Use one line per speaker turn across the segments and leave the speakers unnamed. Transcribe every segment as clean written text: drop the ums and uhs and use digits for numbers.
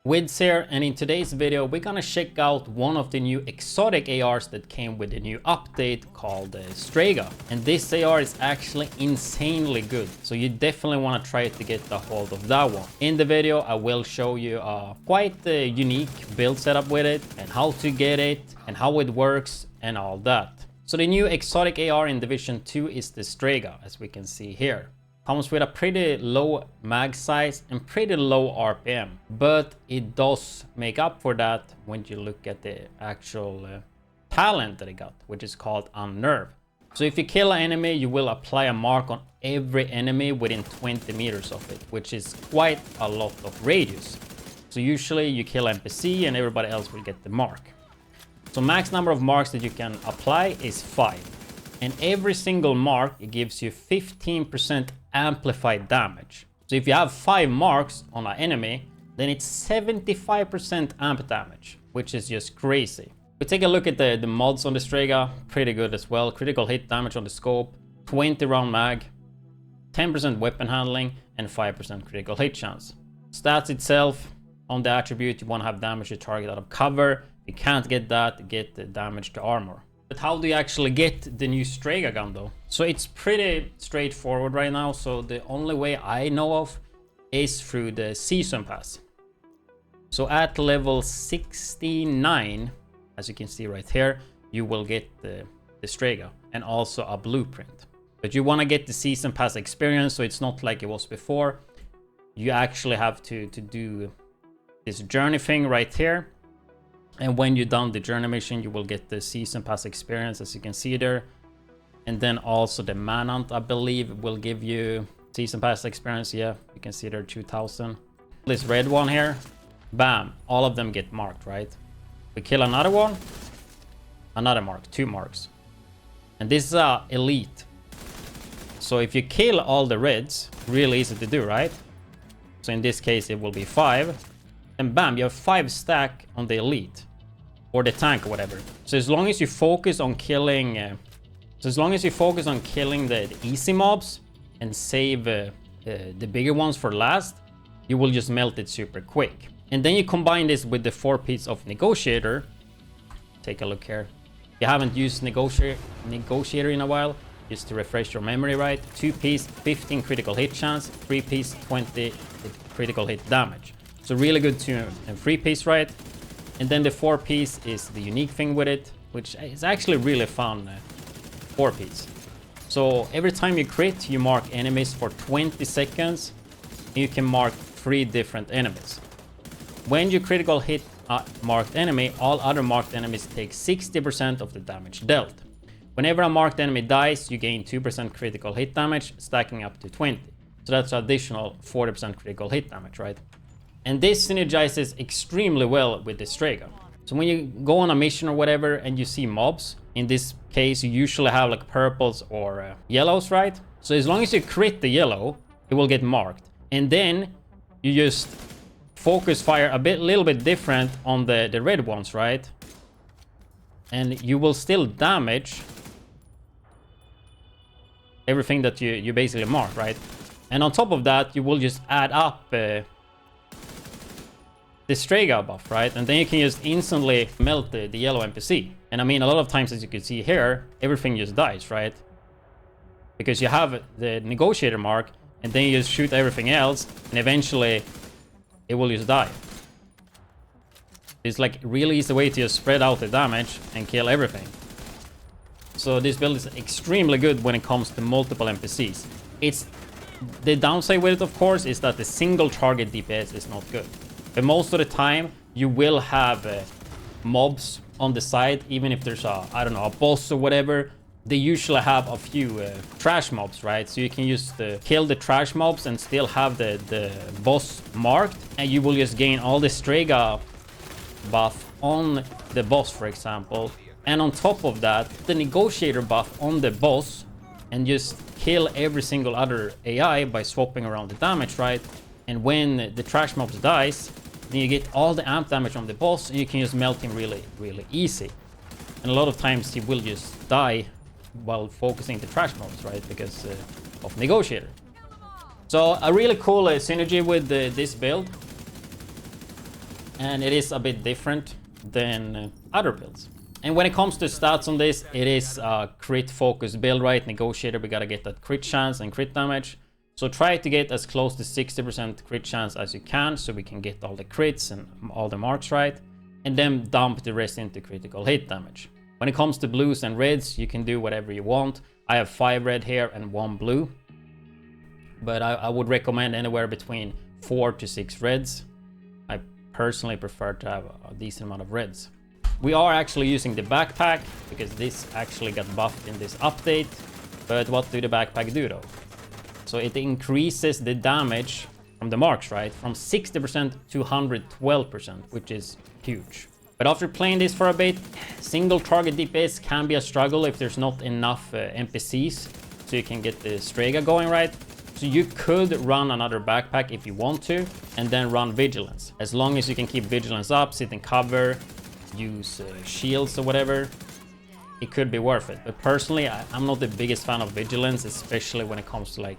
Widdz here, and in today's video we're gonna check out one of the new exotic ARs that came with the new update called Strega. And this AR is actually insanely good, so you definitely want to try to get a hold of that one. In the video I will show you a quite unique build setup with it, and how to get it, and how it works, and all that. So the new exotic AR in Division 2 is the Strega, as we can see here. Comes with a pretty low mag size and pretty low RPM, but it does make up for that when you look at the actual talent that it got, which is called Unnerve. So if you kill an enemy, you will apply a mark on every enemy within 20 meters of it, which is quite a lot of radius. So usually you kill NPC and everybody else will get the mark. So max number of marks that you can apply is 5. And every single mark, it gives you 15% amplified damage. So if you have 5 marks on an enemy, then it's 75% amp damage, which is just crazy. We take a look at the mods on the Strega, pretty good as well. Critical hit damage on the scope, 20 round mag, 10% weapon handling, and 5% critical hit chance. Stats itself, on the attribute, you want to have damage to target out of cover. If you can't get that, get the damage to armor. But how do you actually get the new Strega gun though? So it's pretty straightforward right now. So the only way I know of is through the season pass. So at level 69, as you can see right here, you will get the Strega and also a blueprint. But you want to get the season pass experience, so it's not like it was before. You actually have to do this journey thing right here. And when you're done the journey mission, you will get the season pass experience, as you can see there. And then also the manhunt, I believe, will give you season pass experience. Yeah, you can see there 2000. This red one here, bam, all of them get marked, right? We kill another one, another mark, 2 marks. And this is elite. So if you kill all the reds, really easy to do, right? So in this case, it will be 5. And bam, you have 5 stack on the elite. Or the tank or whatever. So as long as you focus on killing the easy mobs and save the bigger ones for last, you will just melt it super quick. And then you combine this with the 4-piece of negotiator. Take a look here. If you haven't used negotiator in a while, just to refresh your memory, right? 2-piece, 15 critical hit chance, 3-piece, 20 critical hit damage. So really good 2 and 3-piece, right? And then the 4-piece is the unique thing with it, which is actually really fun 4-piece. So every time you crit, you mark enemies for 20 seconds. And you can mark 3 different enemies. When you critical hit a marked enemy, all other marked enemies take 60% of the damage dealt. Whenever a marked enemy dies, you gain 2% critical hit damage, stacking up to 20. So that's additional 40% critical hit damage, right? And this synergizes extremely well with the Strega. So when you go on a mission or whatever and you see mobs, in this case you usually have like purples or yellows, right? So as long as you crit the yellow, it will get marked. And then you just focus fire little bit different on the red ones, right? And you will still damage everything that you basically mark, right? And on top of that, you will just add up the Strega buff, right? And then you can just instantly melt the yellow NPC. And I mean, a lot of times, as you can see here, everything just dies, right? Because you have the negotiator mark, and then you just shoot everything else, and eventually it will just die. It's like really easy way to just spread out the damage and kill everything. So this build is extremely good when it comes to multiple NPCs. The downside with it, of course, is that the single target DPS is not good. But most of the time, you will have mobs on the side, even if there's a boss or whatever. They usually have a few trash mobs, right? So you can just kill the trash mobs and still have the boss marked, and you will just gain all the Strega buff on the boss, for example. And on top of that, the negotiator buff on the boss, and just kill every single other AI by swapping around the damage, right? And when the trash mobs dies, then you get all the amp damage on the boss, and you can just melt him really, really easy. And a lot of times he will just die while focusing the trash mobs, right? Because of negotiator. So a really cool synergy with this build. and it is a bit different than other builds. And when it comes to stats on this, it is a crit focused build, right? Negotiator, we gotta get that crit chance and crit damage. So try to get as close to 60% crit chance as you can, so we can get all the crits and all the marks right, and then dump the rest into critical hit damage. When it comes to blues and reds, you can do whatever you want. I have 5 red here and 1 blue, but I would recommend anywhere between 4 to 6 reds. I personally prefer to have a decent amount of reds. We are actually using the backpack because this actually got buffed in this update. But what do the backpack do though? So it increases the damage from the marks, right? From 60% to 112%, which is huge. But after playing this for a bit, single target DPS can be a struggle if there's not enough NPCs so you can get the Strega going, right? So you could run another backpack if you want to, and then run Vigilance. As long as you can keep Vigilance up, sit in cover, use shields or whatever, it could be worth it. But personally, I'm not the biggest fan of Vigilance, especially when it comes to like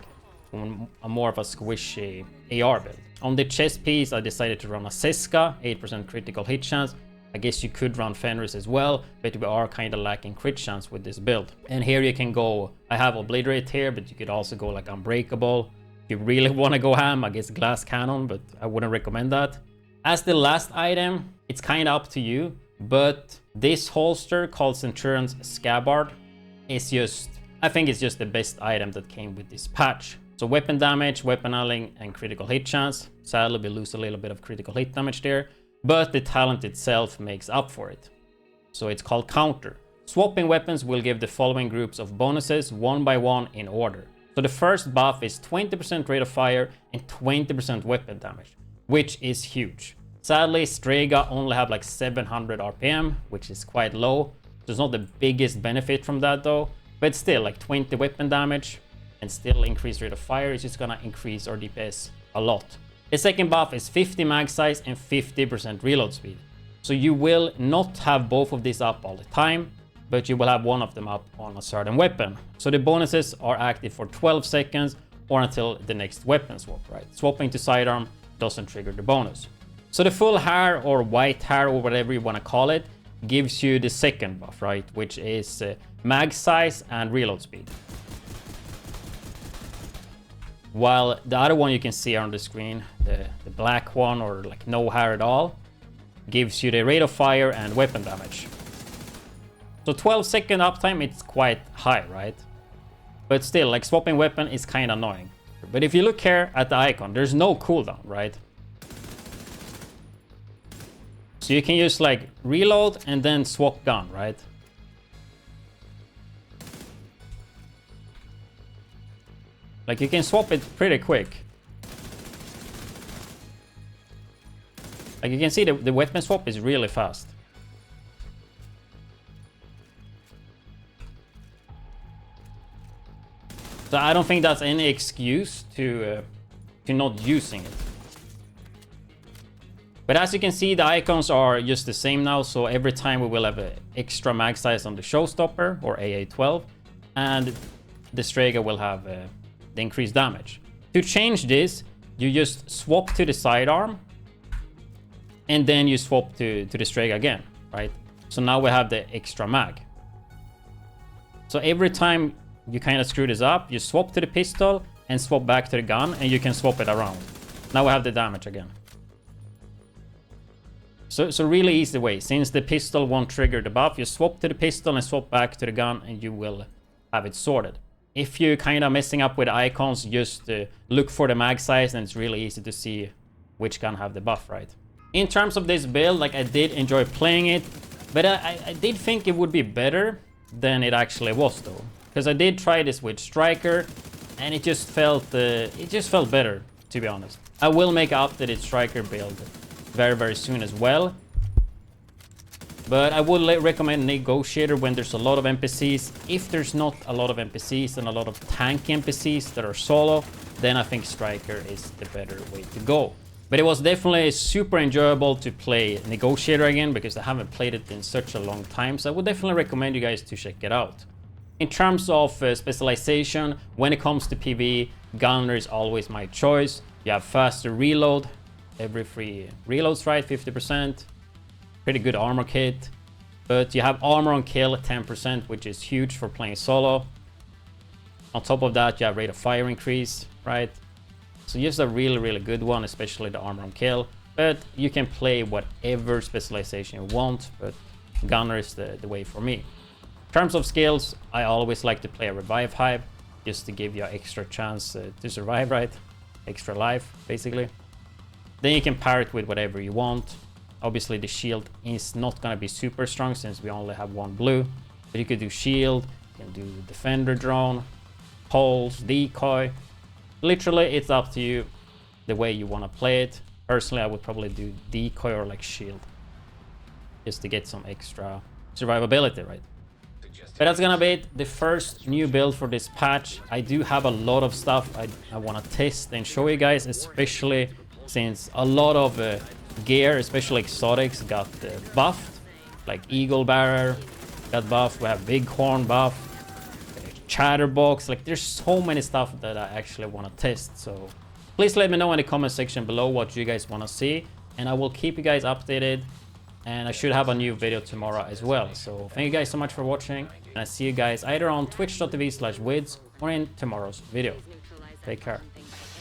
a more of a squishy AR build. On the chest piece, I decided to run a Seska, 8% critical hit chance. I guess you could run Fenris as well, but we are kind of lacking crit chance with this build. And here you can go, I have Obliterate here, but you could also go like Unbreakable. If you really want to go ham, I guess Glass Cannon, but I wouldn't recommend that. As the last item, it's kind of up to you, but this holster called Centurion's Scabbard is just, I think it's just the best item that came with this patch. So weapon damage, weapon handling, and critical hit chance. Sadly, we lose a little bit of critical hit damage there, but the talent itself makes up for it. So it's called Counter. Swapping weapons will give the following groups of bonuses one by one in order. So the first buff is 20% rate of fire and 20% weapon damage, which is huge. Sadly, Strega only have like 700 RPM, which is quite low. So it's not the biggest benefit from that though, but still like 20 weapon damage and still increased rate of fire is just gonna increase our DPS a lot. The second buff is 50 mag size and 50% reload speed. So you will not have both of these up all the time, but you will have one of them up on a certain weapon. So the bonuses are active for 12 seconds or until the next weapon swap, right? Swapping to sidearm doesn't trigger the bonus. So the full hair or white hair or whatever you want to call it gives you the second buff, right? Which is mag size and reload speed. While the other one you can see on the screen, the black one or like no hair at all, gives you the rate of fire and weapon damage. So 12-second uptime, it's quite high, right? But still, like swapping weapon is kind of annoying. But if you look here at the icon, there's no cooldown, right? So you can use like reload and then swap gun, right? Like you can swap it pretty quick. Like you can see the weapon swap is really fast. So I don't think that's any excuse to not using it. But as you can see, the icons are just the same now. So every time we will have an extra mag size on the Showstopper or AA12, and the Strega will have the increased damage. To change this, you just swap to the sidearm, and then you swap to the Strega again, right? So now we have the extra mag. So every time you kind of screw this up, you swap to the pistol and swap back to the gun, and you can swap it around. Now we have the damage again. So really easy way. Since the pistol won't trigger the buff, you swap to the pistol and swap back to the gun, and you will have it sorted. If you're kind of messing up with icons, just look for the mag size, and it's really easy to see which gun have the buff, right? In terms of this build, like I did enjoy playing it, but I did think it would be better than it actually was though. Because I did try this with Striker, and it just felt better, to be honest. I will make an updated Striker build very soon as well. But I would recommend Negotiator when there's a lot of NPCs. If there's not a lot of NPCs and a lot of tank NPCs that are solo, then I think Striker is the better way to go. But it was definitely super enjoyable to play Negotiator again, because I haven't played it in such a long time. So I would definitely recommend you guys to check it out. In terms of specialization, when it comes to PvE, Gunner is always my choice. You have faster reload, every 3 reloads, right? 50%. Pretty good armor kit. But you have armor on kill 10%, which is huge for playing solo. On top of that, you have rate of fire increase, right? So just a really good one, especially the armor on kill. But you can play whatever specialization you want, but gunner is the way for me. In terms of skills, I always like to play a revive hive, just to give you an extra chance to survive, right? Extra life, basically. Then you can pair it with whatever you want. Obviously, the shield is not going to be super strong since we only have 1 blue. But you could do shield, you can do defender drone, pulse, decoy. Literally, it's up to you the way you want to play it. Personally, I would probably do decoy or like shield, just to get some extra survivability, right? But that's gonna be it, the first new build for this patch. I do have a lot of stuff I want to test and show you guys, especially since a lot of gear, especially exotics, got buffed. Like Eagle Bearer got buffed, we have Bighorn buff, Chatterbox. Like there's so many stuff that I actually want to test. So please let me know in the comment section below what you guys want to see, and I will keep you guys updated. And I should have a new video tomorrow as well. So thank you guys so much for watching, and I see you guys either on twitch.tv/widdz or in tomorrow's video. Take care.